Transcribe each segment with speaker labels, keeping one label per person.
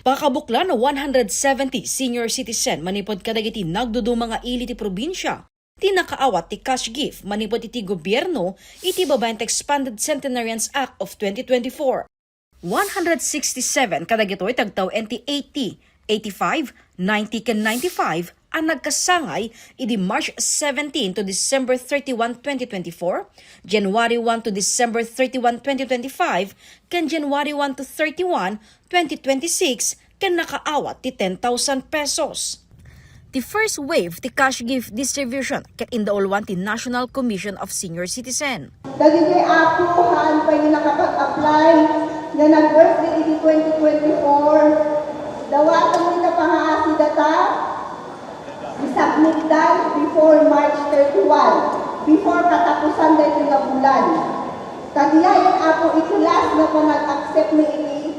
Speaker 1: Pakabukla na 170 senior citizen manipod kadagiti nagdudu mga ili ti probinsya. Tinakaawat ti cash gift manipod iti gobyerno iti babayan ti Expanded Centenarians Act of 2024. 167 kadagitoy tagtaw NT 80, 85, 90 ken 95 ang nagkasangay iti March 17 to December 31, 2024, January 1 to December 31, 2025, ken January 1 to 31, 2026, ken nakaawat ti 10,000 pesos. The first wave ti cash gift distribution ken indaulwan ti National Commission of Senior Citizen.
Speaker 2: Dagiti ako haan pa yung nakapag-apply na nag-birthday iti 2024. Dawatan mo na pangaasi data, isubmit dan before March 31, before katapusan dahil nga bulan. Kadiyayin ako iti last na pa nag-accept ni iti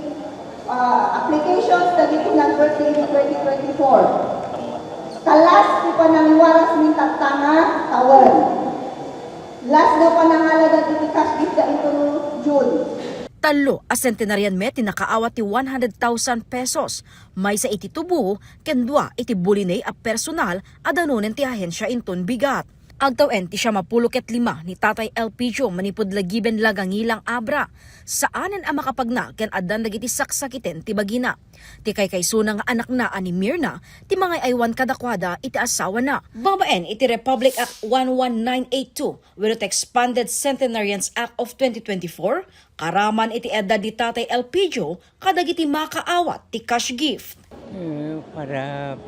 Speaker 2: applications na dito nag-birthday iti 2024. Kalas di pa nang waras min tatanga tawon. Last na pa nang alada diti cash gift da ito June.
Speaker 1: Talo a centenarian met tinakaawat ti 100,000 pesos. May sa iti tubo ken dua iti bulinay a personal adanunen ti ahensya inton bigat. Agtawen ti siya mapuluket 5 ni Tatay Elpidio manipod lagiben lagangilang abra. Saanen a makapagna ken addan dagiti saksakiten ti bagina. Ti kaykaysuna nga anak na ani Mirna ti mga aywan kadakwada iti asawa na. Babaen iti Republic Act 11982 with the Expanded Centenarians Act of 2024 karaman iti edad di Tatay Elpidio kadagiti makaawat ti cash gift.
Speaker 3: Para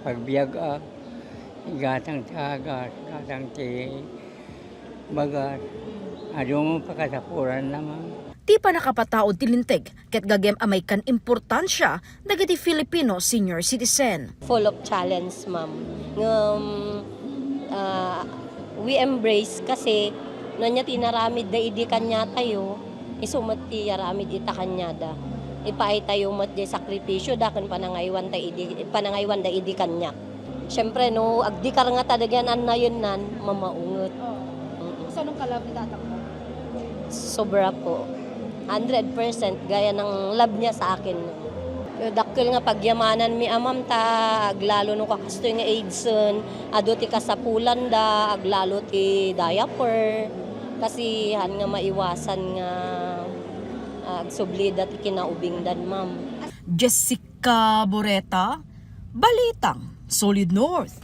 Speaker 3: pagbiyaga gatang tagas, gatang ti bagat, adong pagkatapuran naman.
Speaker 1: Ti pa nakapataod ti linteg, ket gagem amay kan importansya dagiti Filipino senior citizen.
Speaker 4: Full of challenge, ma'am. We embrace kasi nanya tinaramid da idi kanya tayo, isumat ti yaramid ita kanya da. Ipaay tayo mat di sakripisyo dakan panangaywan da idi kanya. Siyempre, no, agdi ka nga tadagyan an na yun nan, mamaungot.
Speaker 5: So, anong kalab ni tatang mo?
Speaker 4: Sobra po. 100% gaya ng love niya sa akin. Dakil nga pagyamanan mi amam ta, aglalo no kakastoy nga aidson, ado ti kasapulan da, aglalo ti diaper. Kasi han nga maiwasan nga agsublida ti kinaubing dan, ma'am.
Speaker 1: Jessica Boreta, Balitang Solid North.